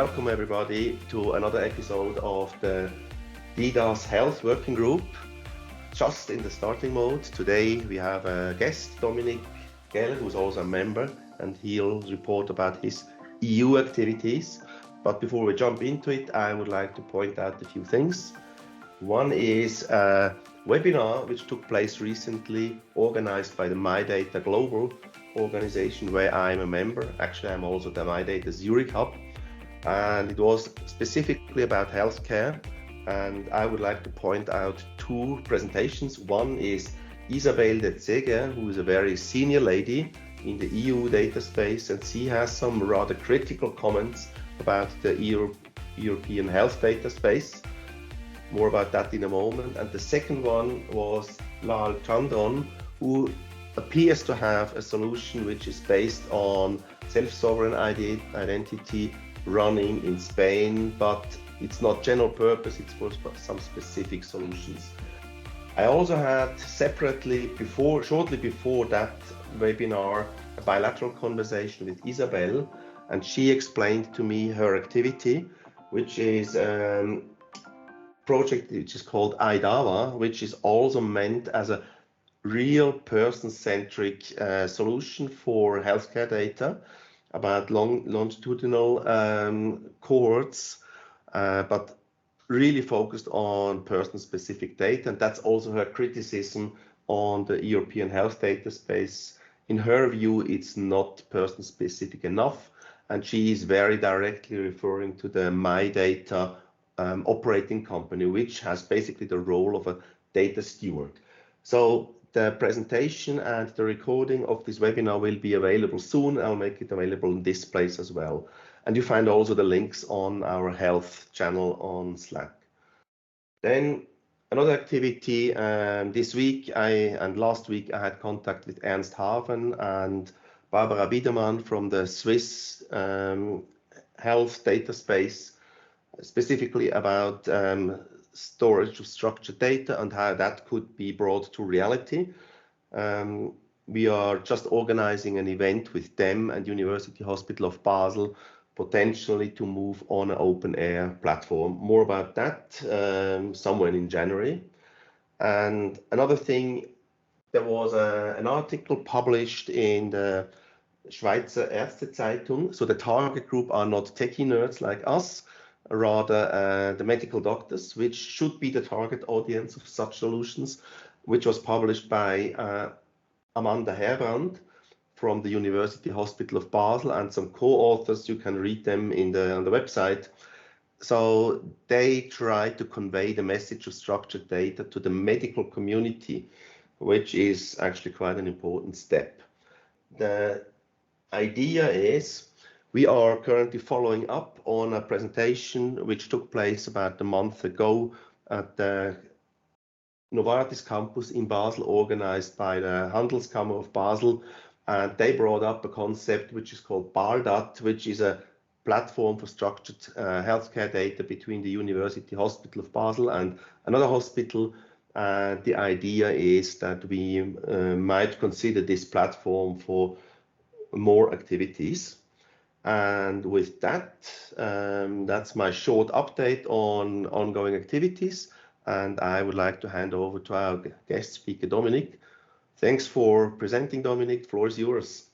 Welcome everybody to another episode of the DIDAS Health Working Group. Just in the starting mode, today we have a guest, Dominik Geller, who's also a member, and he'll report about his EU activities. But before we jump into it, I would like to point out a few things. One is a webinar which took place recently, organized by the MyData Global organization where I'm a member. Actually, I'm also the MyData Zurich hub, and it was specifically about healthcare. And I would like to point out two presentations. One is Isabel de Zeger, who is a very senior lady in the EU data space, and she has some rather critical comments about the European health data space. More about that in a moment. And the second one was Lal Chandran, who appears to have a solution which is based on self-sovereign identity running in Spain, but it's not general purpose, it's for some specific solutions. I also had separately, shortly before that webinar, a bilateral conversation with Isabel, and she explained to me her activity, which is a project which is called IDAWA, which is also meant as a real person-centric solution for healthcare data about longitudinal cohorts, but really focused on person-specific data. And that's also her criticism on the European health data space. In her view, it's not person-specific enough, and she is very directly referring to the MyData operating company, which has basically the role of a data steward. So the presentation and the recording of this webinar will be available soon. I'll make it available in this place as well. And you find also the links on our health channel on Slack. Then another activity, this week and last week I had contact with Ernst Haven and Barbara Biedermann from the Swiss health data space, specifically about storage of structured data and how that could be brought to reality. We are just organizing an event with them and University Hospital of Basel, potentially to move on an open air platform. More about that somewhere in January. And another thing, there was an article published in the Schweizer Ärztezeitung. So the target group are not techie nerds like us, rather the medical doctors, which should be the target audience of such solutions, which was published by Amanda Herbrand from the University Hospital of Basel and some co-authors. You can read them on the website. So they try to convey the message of structured data to the medical community, which is actually quite an important step. The idea is we are currently following up on a presentation which took place about a month ago at the Novartis campus in Basel, organized by the Handelskammer of Basel. And they brought up a concept which is called BARDAT, which is a platform for structured healthcare data between the University Hospital of Basel and another hospital. The idea is that we might consider this platform for more activities. And with that, that's my short update on ongoing activities. And I would like to hand over to our guest speaker, Dominik. Thanks for presenting, Dominik. The floor is yours.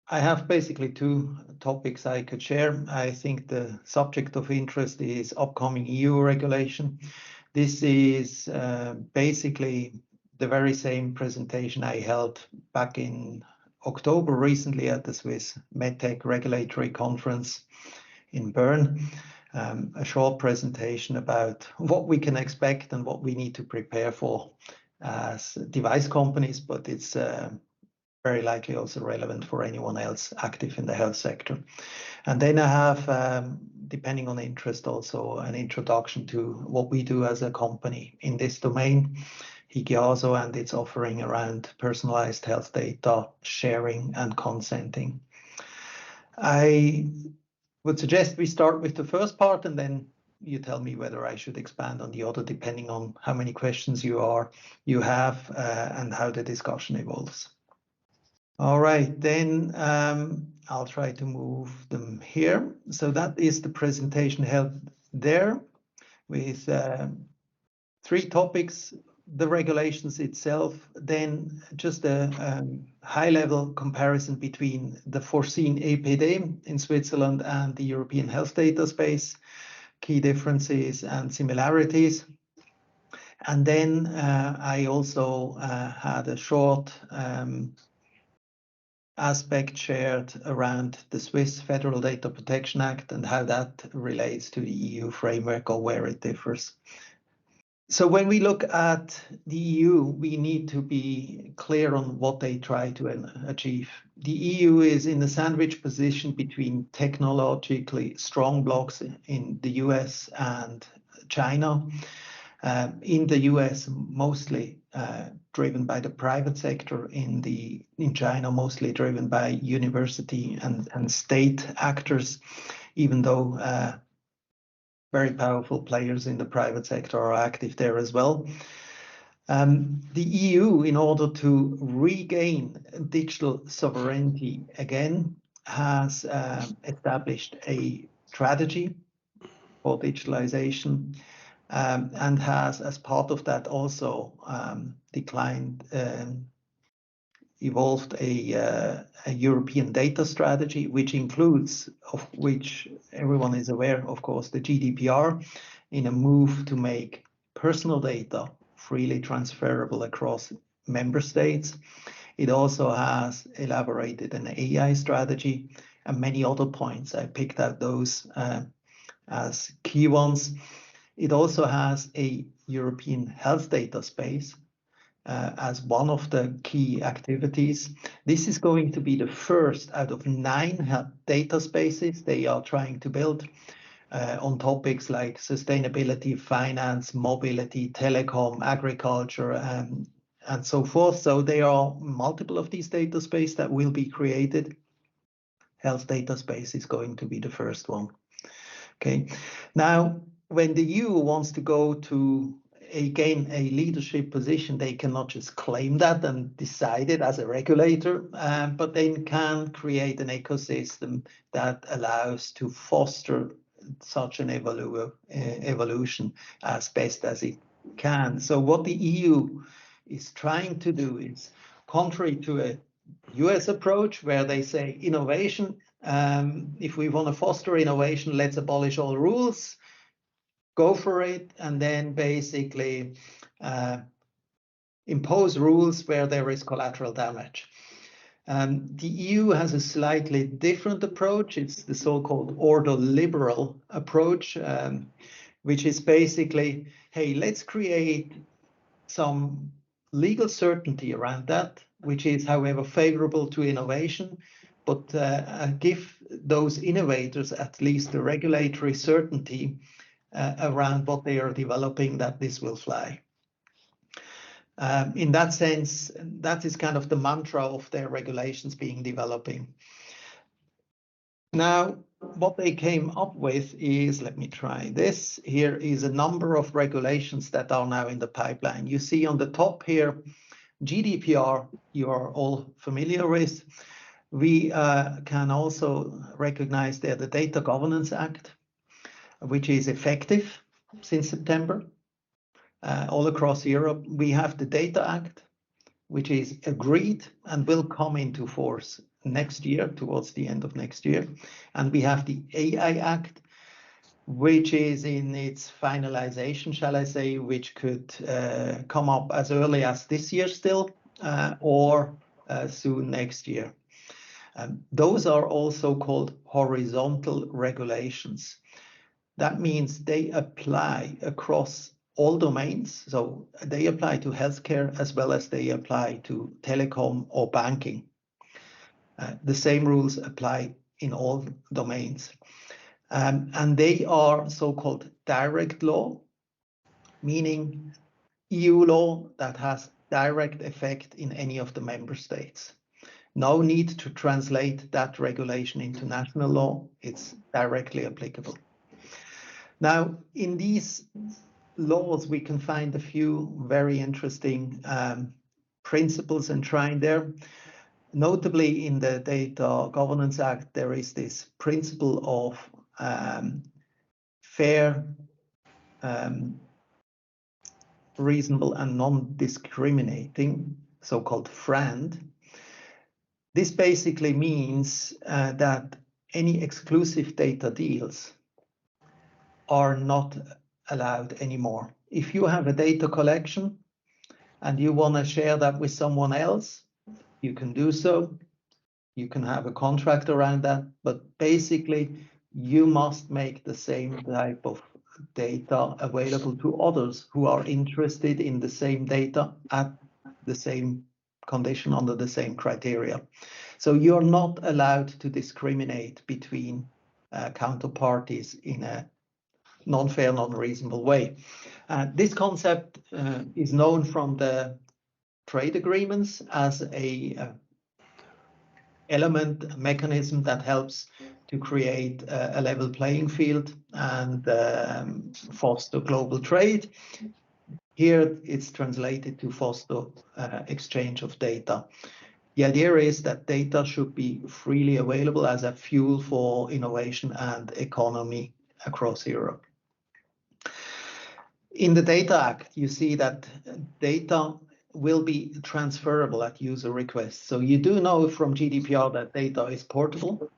I have basically two topics I could share. I think the subject of interest is upcoming EU regulation. This is basically the very same presentation I held back in October recently at the Swiss MedTech Regulatory Conference in Bern. A short presentation about what we can expect and what we need to prepare for as device companies, but it's very likely also relevant for anyone else active in the health sector. And then I have, depending on interest, also an introduction to what we do as a company in this domain, Hygiaso, and its offering around personalized health data sharing and consenting. I would suggest we start with the first part, and then you tell me whether I should expand on the other, depending on how many questions you have and how the discussion evolves. All right, then I'll try to move them here. So that is the presentation held there with 3 topics: the regulations itself, then just a high-level comparison between the foreseen EPD in Switzerland and the European Health Data Space, key differences and similarities. And then I also had a short aspect shared around the Swiss Federal Data Protection Act and how that relates to the EU framework or where it differs. So when we look at the EU, we need to be clear on what they try to achieve. The EU is in a sandwich position between technologically strong blocks in the US and China. In the US, mostly driven by the private sector, in China, mostly driven by university and state actors, even though very powerful players in the private sector are active there as well. The EU, in order to regain digital sovereignty again, has established a strategy for digitalization and has, as part of that, also evolved a European data strategy, which includes, of which everyone is aware, of course, the GDPR, in a move to make personal data freely transferable across member states. It also has elaborated an AI strategy and many other points. I picked out those as key ones. It also has a European health data space as one of the key activities. This is going to be the first out of 9 data spaces they are trying to build on topics like sustainability, finance, mobility, telecom, agriculture, and so forth. So there are multiple of these data spaces that will be created. Health data space is going to be the first one. Okay. Now, when the EU wants to go to gain a leadership position, they cannot just claim that and decide it as a regulator, but they can create an ecosystem that allows to foster such an evolution as best as it can. So what the EU is trying to do is, contrary to a US approach where they say innovation, if we want to foster innovation, let's abolish all rules, go for it, and then basically impose rules where there is collateral damage. The EU has a slightly different approach. It's the so-called ordo-liberal approach, which is basically, hey, let's create some legal certainty around that, which is, however, favorable to innovation, but give those innovators at least the regulatory certainty around what they are developing, that this will fly. In that sense, that is kind of the mantra of their regulations being developing. Now, what they came up with is, let me try this. Here is a number of regulations that are now in the pipeline. You see on the top here, GDPR, you are all familiar with. We can also recognize there the Data Governance Act, which is effective since September all across Europe. We have the Data Act, which is agreed and will come into force next year, towards the end of next year. And we have the AI Act, which is in its finalization, shall I say, which could come up as early as this year still, or soon next year. Those are also called horizontal regulations. That means they apply across all domains. So they apply to healthcare as well as they apply to telecom or banking. The same rules apply in all domains. And they are so-called direct law, meaning EU law that has direct effect in any of the member states. No need to translate that regulation into national law. It's directly applicable. Now, in these laws, we can find a few very interesting principles enshrined there. Notably, in the Data Governance Act, there is this principle of fair, reasonable, and non-discriminating, so-called FRAND. This basically means that any exclusive data deals are not allowed anymore. If you have a data collection and you want to share that with someone else, you can do so. You can have a contract around that, but basically you must make the same type of data available to others who are interested in the same data at the same condition under the same criteria. So you're not allowed to discriminate between counterparties in a non-fair, non-reasonable way. This concept is known from the trade agreements as a element, a mechanism that helps to create a level playing field and foster global trade. Here it's translated to foster exchange of data. The idea is that data should be freely available as a fuel for innovation and economy across Europe. In the Data Act, you see that data will be transferable at user request. So you do know from GDPR that data is portable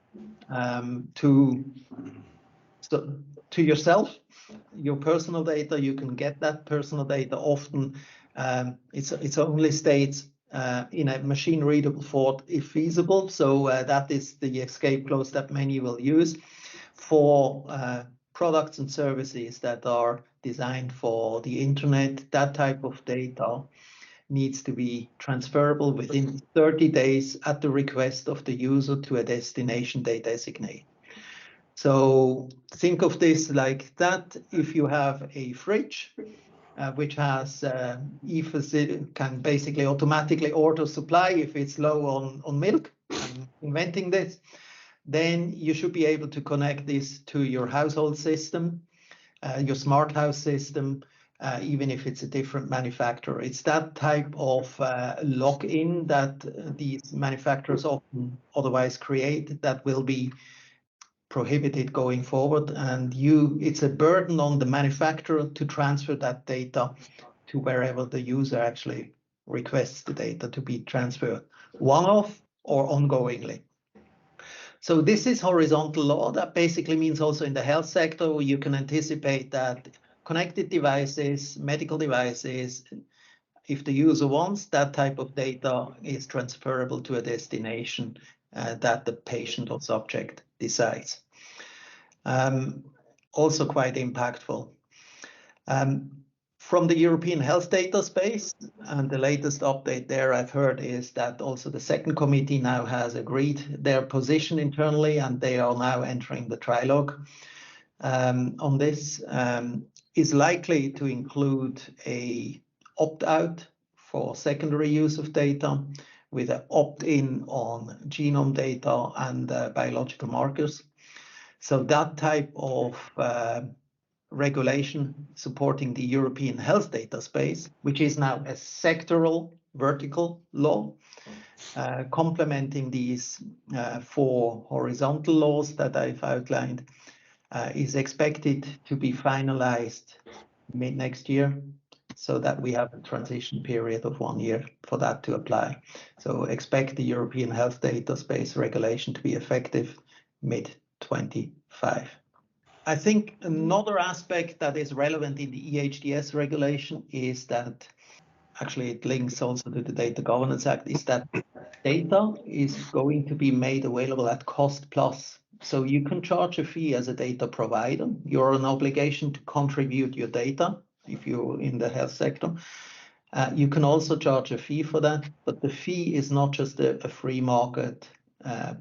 to yourself, your personal data. You can get that personal data. Often it's only states in a machine readable form if feasible. So that is the escape clause that many will use for products and services that are designed for the internet. That type of data needs to be transferable within 30 days at the request of the user to a destination they designate. So think of this like that. If you have a fridge which has can basically automatically auto supply if it's low on milk, I'm inventing this, then you should be able to connect this to your household system, your smart house system, even if it's a different manufacturer. It's that type of lock-in that these manufacturers often otherwise create that will be prohibited going forward. And it's a burden on the manufacturer to transfer that data to wherever the user actually requests the data to be transferred, one-off or ongoingly. So this is horizontal law. That basically means also in the health sector, you can anticipate that connected devices, medical devices, if the user wants, that type of data is transferable to a destination that the patient or subject decides. Also quite impactful. From the European health data space, and the latest update there I've heard is that also the second committee now has agreed their position internally, and they are now entering the trilogue on this. Is likely to include a opt-out for secondary use of data with an opt-in on genome data and biological markers. So that type of regulation supporting the European health data space, which is now a sectoral vertical law, complementing these four horizontal laws that I've outlined, is expected to be finalized mid next year, so that we have a transition period of 1 year for that to apply. So expect the European health data space regulation to be effective mid-25. I think another aspect that is relevant in the EHDS regulation is that, actually it links also to the Data Governance Act, is that data is going to be made available at cost plus. So you can charge a fee as a data provider. You're an obligation to contribute your data if you're in the health sector. You can also charge a fee for that, but the fee is not just a free market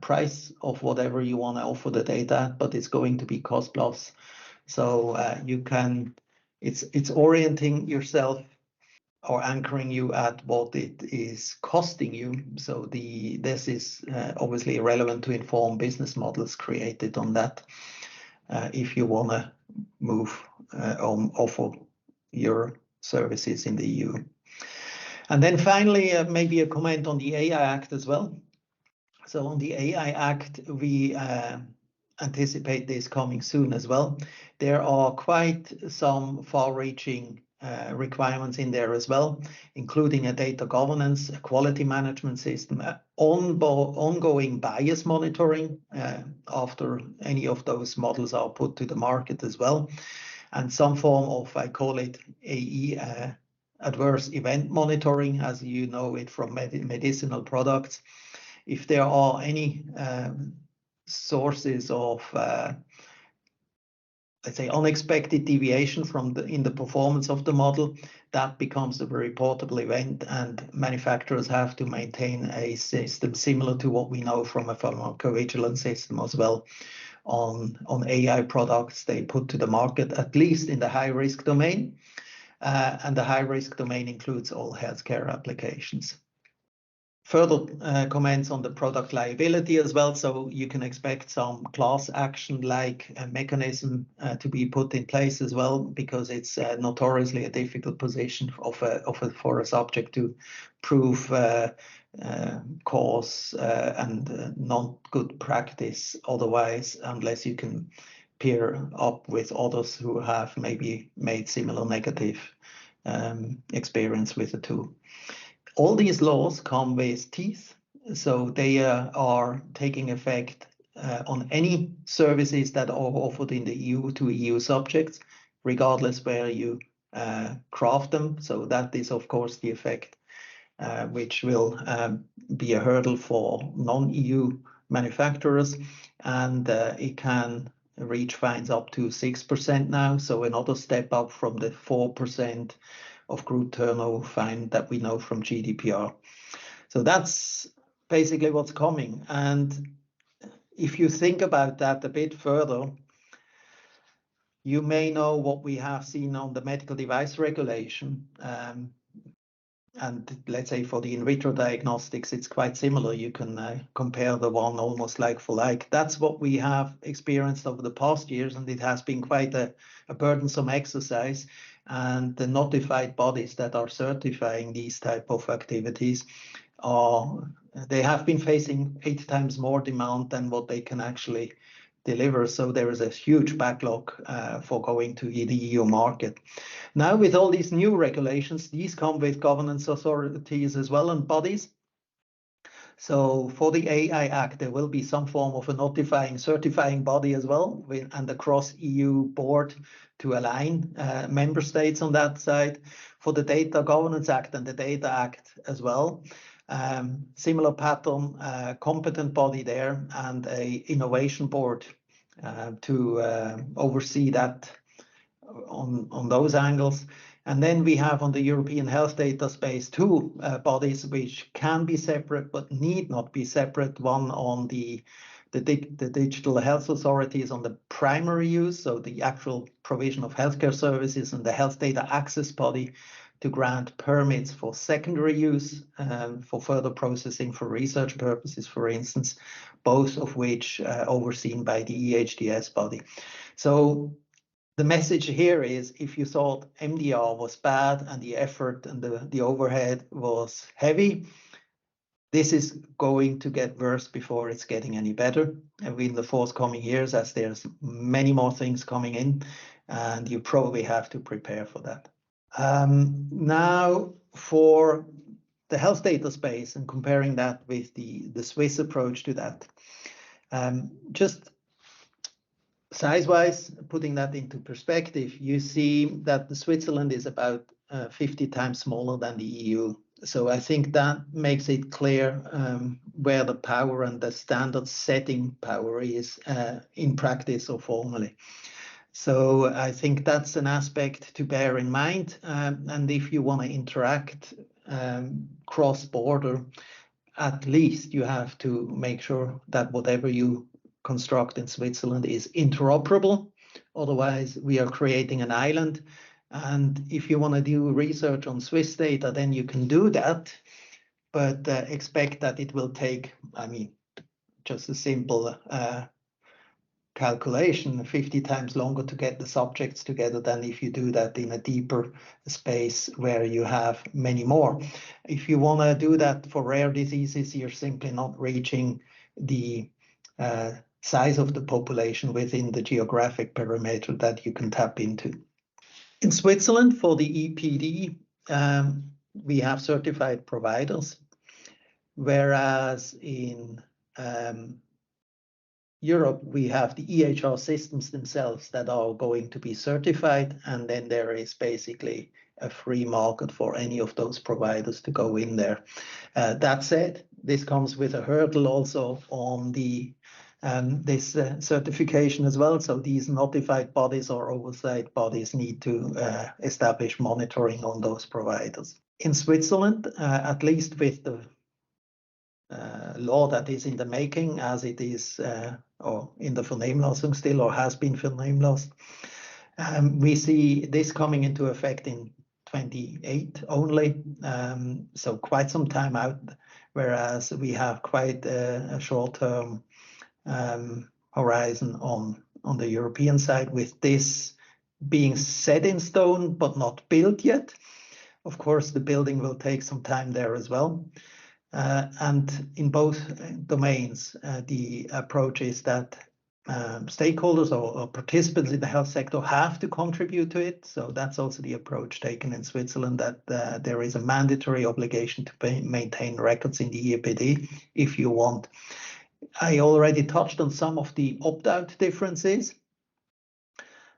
price of whatever you want to offer the data, but it's going to be cost plus. So it's orienting yourself or anchoring you at what it is costing you. So this is obviously relevant to inform business models created on that if you want to move offer your services in the EU. And then finally, maybe a comment on the AI Act as well. So on the AI Act, we anticipate this coming soon as well. There are quite some far-reaching requirements in there as well, including a data governance, a quality management system, ongoing bias monitoring after any of those models are put to the market as well, and some form of, I call it AE, adverse event monitoring, as you know it from medicinal products. If there are any sources of, let's say, unexpected deviation from in the performance of the model, that becomes a reportable event, and manufacturers have to maintain a system similar to what we know from a pharmacovigilance system as well on AI products they put to the market, at least in the high-risk domain. And the high-risk domain includes all healthcare applications. Further comments on the product liability as well. So you can expect some class action-like mechanism to be put in place as well, because it's notoriously a difficult position for a subject to prove cause and not good practice otherwise, unless you can peer up with others who have maybe made similar negative experience with the tool. All these laws come with teeth, so they are taking effect on any services that are offered in the EU to EU subjects, regardless where you craft them. So that is, of course, the effect, which will be a hurdle for non-EU manufacturers, and it can reach fines up to 6% now, so another step up from the 4% of group turnover fine that we know from GDPR. So that's basically what's coming. And if you think about that a bit further, you may know what we have seen on the medical device regulation. And let's say for the in vitro diagnostics, it's quite similar. You can compare the one almost like for like. That's what we have experienced over the past years, and it has been quite a burdensome exercise. And the notified bodies that are certifying these type of activities they have been facing 8 times more demand than what they can actually deliver. So there is a huge backlog for going to the EU market. Now, with all these new regulations, these come with governance authorities as well and bodies. So for the AI Act, there will be some form of a certifying body as well, and a cross-EU board to align member states on that side. For the Data Governance Act and the Data Act as well, similar pattern, competent body there, and a innovation board to oversee that on those angles. And then we have on the European health data space 2 bodies which can be separate but need not be separate. One on the digital health authorities on the primary use, so the actual provision of healthcare services, and the health data access body to grant permits for secondary use, for further processing for research purposes, for instance, both of which overseen by the EHDS body. So the message here is, if you thought MDR was bad and the effort and the overhead was heavy, this is going to get worse before it's getting any better in the forthcoming years, as there's many more things coming in, and you probably have to prepare for that. Now, for the health data space and comparing that with the Swiss approach to that, just size-wise, putting that into perspective, you see that the Switzerland is about 50 times smaller than the EU. So I think that makes it clear where the power and the standard setting power is in practice or formally. So I think that's an aspect to bear in mind. And if you want to interact cross-border, at least you have to make sure that whatever you construct in Switzerland is interoperable. Otherwise, we are creating an island. And if you want to do research on Swiss data, then you can do that, but expect that it will take, just a simple calculation 50 times longer to get the subjects together than if you do that in a deeper space where you have many more. If you want to do that for rare diseases, you're simply not reaching the size of the population within the geographic perimeter that you can tap into. In Switzerland, for the EPD, we have certified providers, whereas in Europe, we have the EHR systems themselves that are going to be certified, and then there is basically a free market for any of those providers to go in there. That said, this comes with a hurdle also on the this certification as well. So these notified bodies or oversight bodies need to establish monitoring on those providers. In Switzerland, at least with the law that is in the making, as it is or in the Vernehmlassung still, or has been Vernehmlassung, we see this coming into effect in 28 only, so quite some time out, whereas we have quite a short-term horizon on the European side, with this being set in stone but not built yet. Of course, the building will take some time there as well. And in both domains, the approach is that stakeholders or participants in the health sector have to contribute to it. So that's also the approach taken in Switzerland, that there is a mandatory obligation to maintain records in the EPD if you want. I already touched on some of the opt-out differences.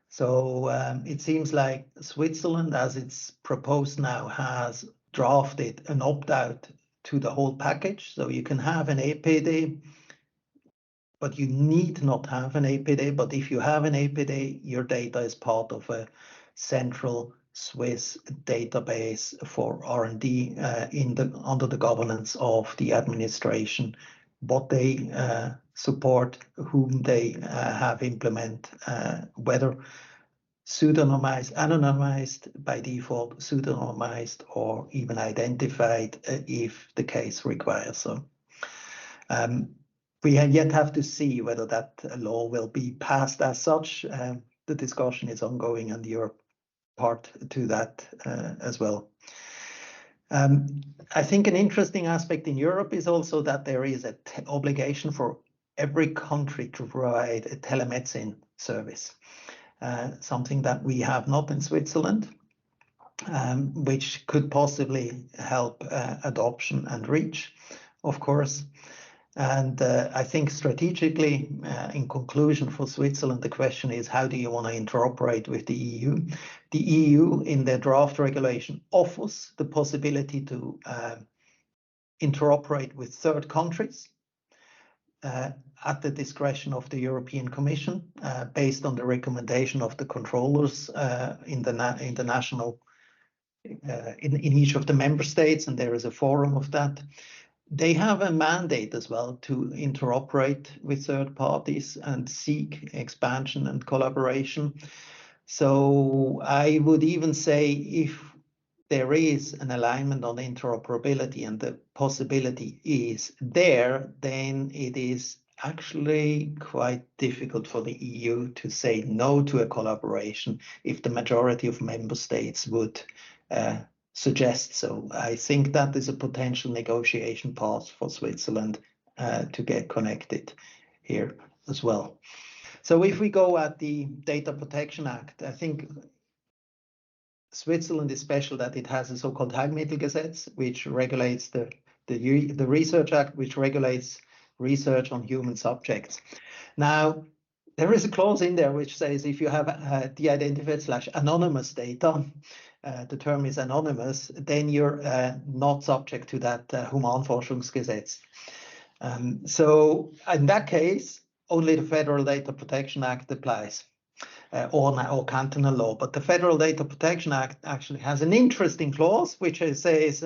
So it seems like Switzerland, as it's proposed now, has drafted an opt-out to the whole package. So you can have an APD, but you need not have an APD. But if you have an APD, your data is part of a central Swiss database for R&D under the governance of the administration, what they support, whom they have implement, whether pseudonymized, anonymized by default, pseudonymized, or even identified if the case requires so. We yet have to see whether that law will be passed as such. The discussion is ongoing, and Europe part to that as well. I think an interesting aspect in Europe is also that there is an obligation for every country to provide a telemedicine service. Something that we have not in Switzerland, which could possibly help adoption and reach, of course. And I think strategically, in conclusion for Switzerland, the question is, how do you want to interoperate with the EU? The EU, in their draft regulation, offers the possibility to interoperate with third countries at the discretion of the European Commission, based on the recommendation of the controllers in each of the member states, and there is a forum of that. They have a mandate as well to interoperate with third parties and seek expansion and collaboration. So I would even say, if there is an alignment on interoperability and the possibility is there, then it is actually quite difficult for the EU to say no to a collaboration if the majority of member states would suggest so. I think that is a potential negotiation path for Switzerland to get connected here as well. So if we go at the Data Protection Act, I think Switzerland is special that it has a so-called Heilmittelgesetz, which regulates the Research Act, which regulates research on human subjects. Now, there is a clause in there which says if you have de-identified/anonymous data, the term is anonymous, then you're not subject to that Humanforschungsgesetz. So in that case, only the Federal Data Protection Act applies, or cantonal law. But the Federal Data Protection Act actually has an interesting clause which says,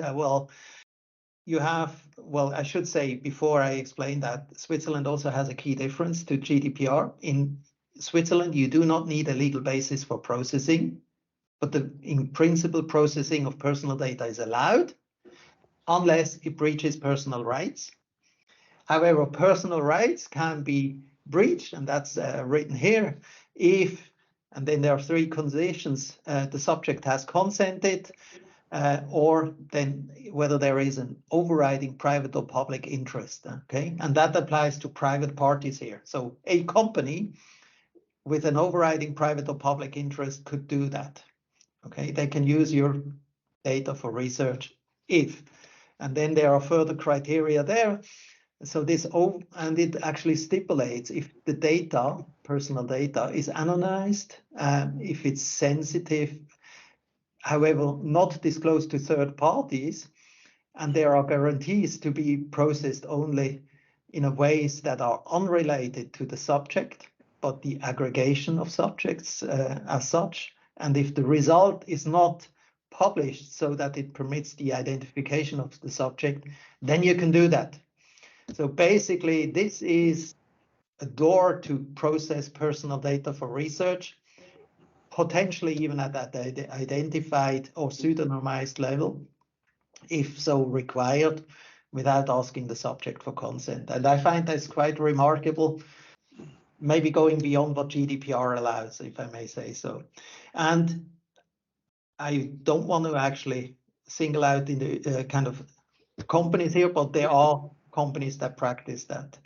I should say before I explain that, Switzerland also has a key difference to GDPR. In Switzerland, you do not need a legal basis for processing, but in principle, processing of personal data is allowed unless it breaches personal rights. However, personal rights can be breached, and that's written here. If, and then there are three conditions, the subject has consented, or then whether there is an overriding private or public interest, okay? And that applies to private parties here. So a company with an overriding private or public interest could do that, okay? They can use your data for research if, and then there are further criteria there. So this, and it actually stipulates if the data, personal data, is anonymized, if it's sensitive, however, not disclosed to third parties, and there are guarantees to be processed only in ways that are unrelated to the subject, but the aggregation of subjects as such. And if the result is not published so that it permits the identification of the subject, then you can do that. So basically, this is a door to process personal data for research, potentially even at that identified or pseudonymized level, if so required, without asking the subject for consent. And I find that's quite remarkable, maybe going beyond what GDPR allows, if I may say so. And I don't want to actually single out in the kind of companies here, but there are companies that practice that.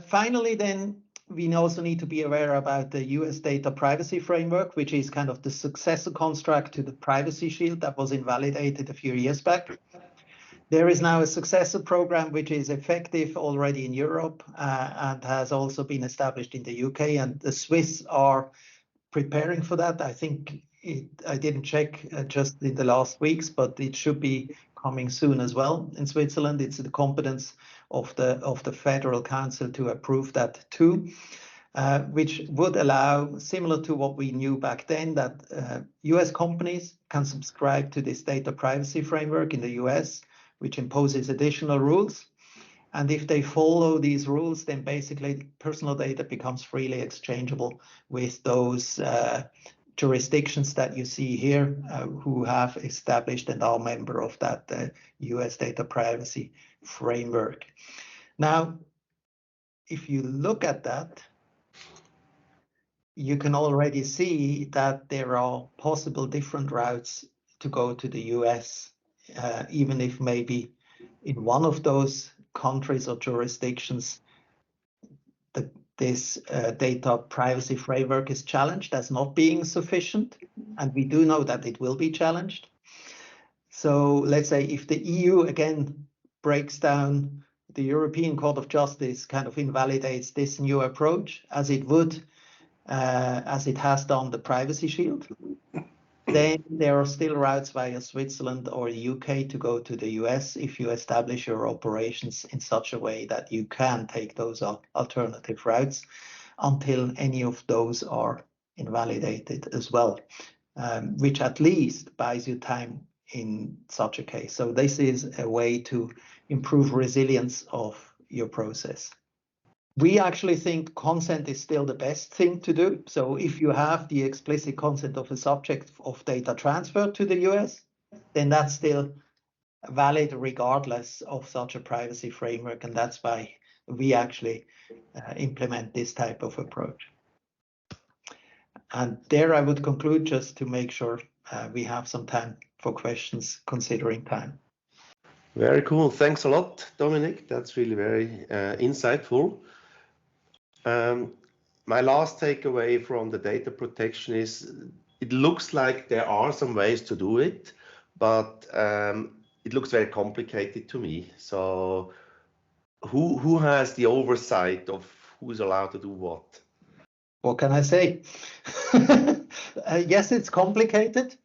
Finally, then, we also need to be aware about the US data privacy framework, which is kind of the successor construct to the Privacy Shield that was invalidated a few years back. There is now a successor program which is effective already in Europe and has also been established in the UK, and the Swiss are preparing for that. I think I didn't check just in the last weeks, but it should be coming soon as well in Switzerland. It's the competence of the Federal Council to approve that too, which would allow, similar to what we knew back then, that US companies can subscribe to this data privacy framework in the US, which imposes additional rules. And if they follow these rules, then basically personal data becomes freely exchangeable with those jurisdictions that you see here who have established and are member of that US data privacy framework. Now, if you look at that, you can already see that there are possible different routes to go to the US, even if maybe in one of those countries or jurisdictions, this data privacy framework is challenged as not being sufficient, and we do know that it will be challenged. So let's say if the EU again breaks down, the European Court of Justice kind of invalidates this new approach, as it would, as it has done the Privacy Shield, then there are still routes via Switzerland or the UK to go to the US if you establish your operations in such a way that you can take those alternative routes until any of those are invalidated as well, which at least buys you time in such a case. So this is a way to improve resilience of your process. We actually think consent is still the best thing to do. So if you have the explicit consent of a subject of data transfer to the US, then that's still valid regardless of such a privacy framework. And that's why we actually implement this type of approach. And there I would conclude, just to make sure we have some time for questions, considering time. Very cool. Thanks a lot, Dominik. That's really very insightful. My last takeaway from the data protection is it looks like there are some ways to do it, but it looks very complicated to me. So who has the oversight of who's allowed to do what? What can I say? Yes, it's complicated.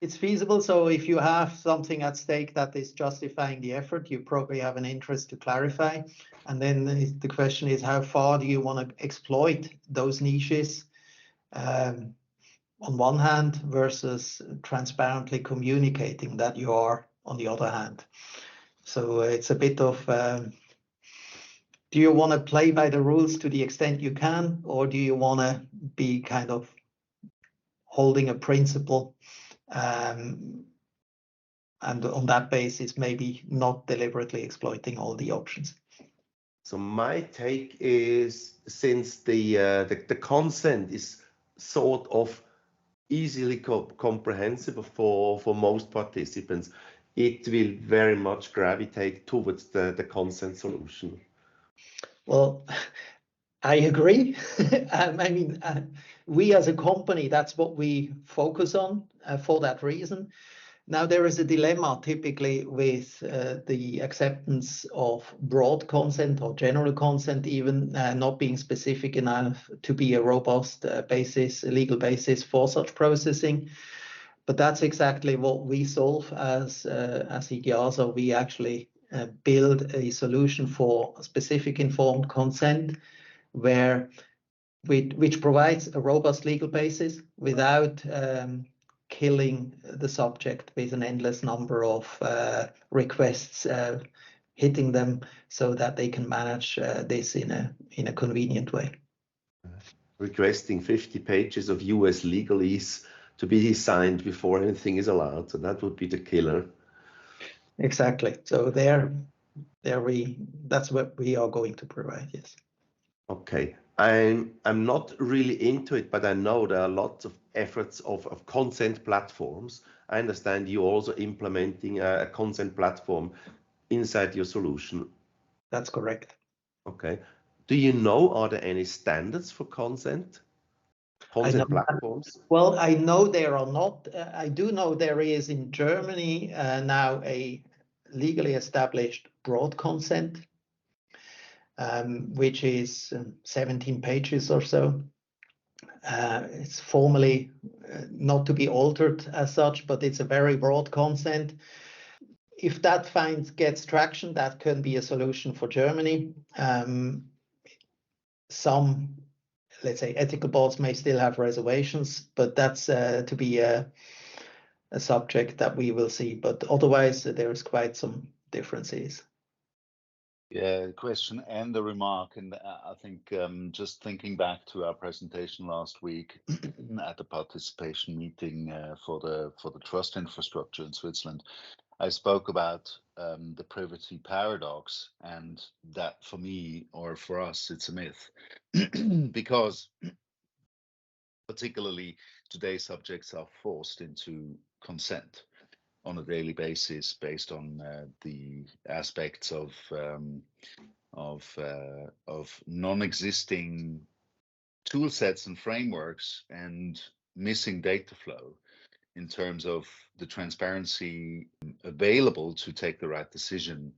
It's feasible. So if you have something at stake that is justifying the effort, you probably have an interest to clarify. And then the question is, how far do you want to exploit those niches on one hand versus transparently communicating that you are on the other hand? So it's a bit of, do you want to play by the rules to the extent you can, or do you want to be kind of holding a principle and on that basis maybe not deliberately exploiting all the options? So my take is, since the consent is sort of easily comprehensible for most participants, it will very much gravitate towards the consent solution. Well, I agree. I mean, we as a company, that's what we focus on for that reason. Now, there is a dilemma typically with the acceptance of broad consent or general consent, even not being specific enough to be a robust basis, a legal basis for such processing. But that's exactly what we solve as Hygiaso. We actually build a solution for specific informed consent, which provides a robust legal basis without killing the subject with an endless number of requests hitting them, so that they can manage this in a convenient way. Requesting 50 pages of US legalese to be signed before anything is allowed, so that would be the killer. Exactly. So that's what we are going to provide. Yes. Okay. I'm not really into it, but I know there are lots of efforts of consent platforms. I understand you also implementing a consent platform inside your solution. That's correct. Okay. Do you know, are there any standards for consent platforms? Well, I know there are not. I do know there is in Germany now a legally established broad consent, which is 17 pages or so. It's formally not to be altered as such, but it's a very broad consent. If that gets traction, that can be a solution for Germany. Some, let's say, ethical boards may still have reservations, but that's to be a subject that we will see. But otherwise, there is quite some differences. Yeah, question and a remark, and I think just thinking back to our presentation last week at the participation meeting for the trust infrastructure in Switzerland, I spoke about the privacy paradox, and that for me, or for us, it's a myth because particularly today subjects are forced into consent on a daily basis based on the aspects of non-existing tool sets and frameworks and missing data flow in terms of the transparency available to take the right decision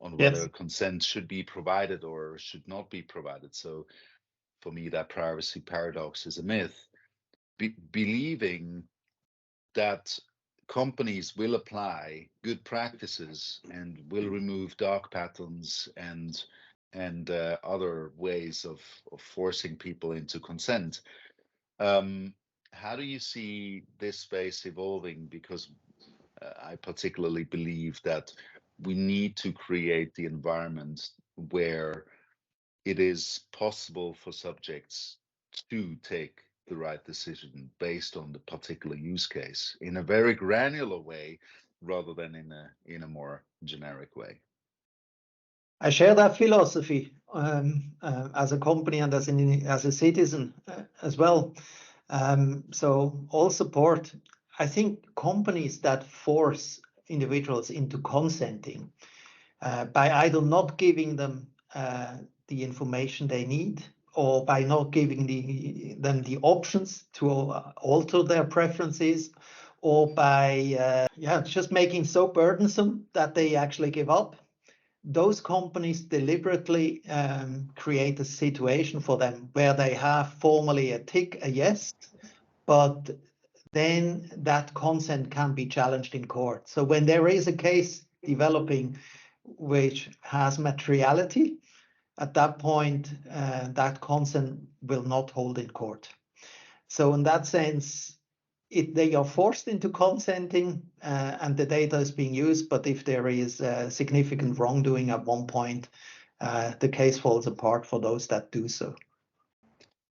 on whether consent should be provided or should not be provided. So for me, that privacy paradox is a myth. Believing that companies will apply good practices and will remove dark patterns and other ways of forcing people into consent. How do you see this space evolving? Because I particularly believe that we need to create the environment where it is possible for subjects to take the right decision based on the particular use case in a very granular way rather than in a more generic way. I share that philosophy as a company and as a citizen as well. So all support. I think companies that force individuals into consenting by either not giving them the information they need, or by not giving them the options to alter their preferences, or by just making so burdensome that they actually give up. Those companies deliberately create a situation for them where they have formally a yes, but then that consent can be challenged in court. So when there is a case developing which has materiality, at that point, that consent will not hold in court. So in that sense, they are forced into consenting and the data is being used, but if there is significant wrongdoing at one point, the case falls apart for those that do so.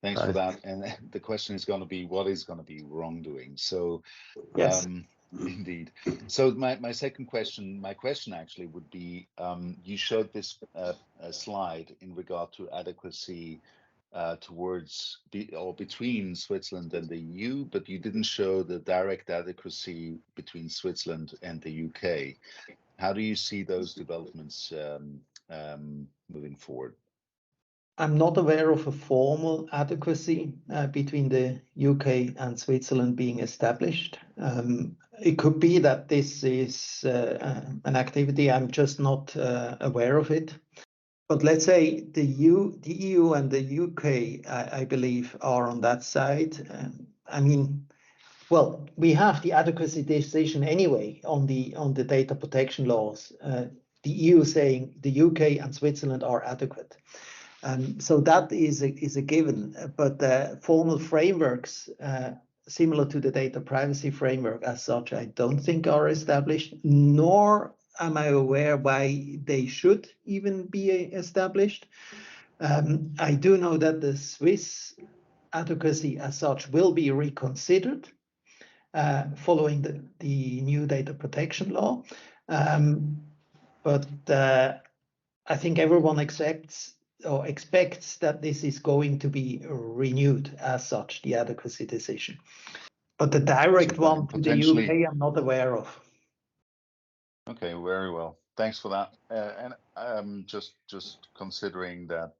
Thanks for that. And the question is going to be, what is going to be wrongdoing? So yes. Indeed. So my second question, my question actually would be, you showed this slide in regard to adequacy towards or between Switzerland and the EU, but you didn't show the direct adequacy between Switzerland and the UK. How do you see those developments moving forward? I'm not aware of a formal adequacy between the UK and Switzerland being established. It could be that this is an activity, I'm just not aware of it. But let's say the EU and the UK, I believe, are on that side. Well, we have the adequacy decision anyway on the data protection laws. The EU saying the UK and Switzerland are adequate. So that is a given, but formal frameworks similar to the data privacy framework as such, I don't think are established, nor am I aware why they should even be established. I do know that the Swiss adequacy as such will be reconsidered following the new data protection law. But I think everyone expects that this is going to be renewed as such, the adequacy decision. But the direct one to the UK, I'm not aware of. Okay, very well. Thanks for that. And just considering that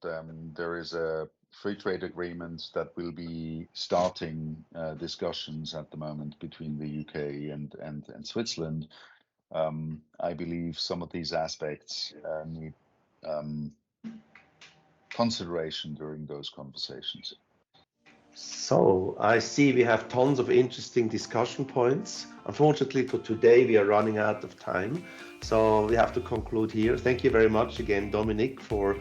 there is a free trade agreement that will be starting discussions at the moment between the UK and Switzerland, I believe some of these aspects need consideration during those conversations. So I see we have tons of interesting discussion points. Unfortunately for today, we are running out of time. So we have to conclude here. Thank you very much again, Dominik, for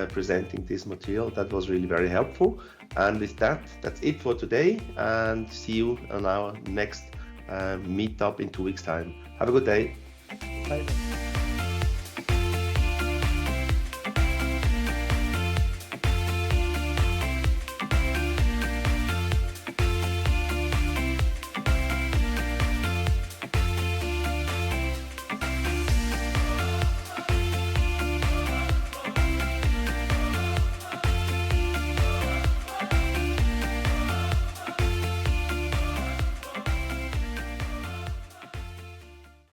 presenting this material. That was really very helpful. And with that, that's it for today. And see you on our next meetup in 2 weeks' time. Have a good day. Bye.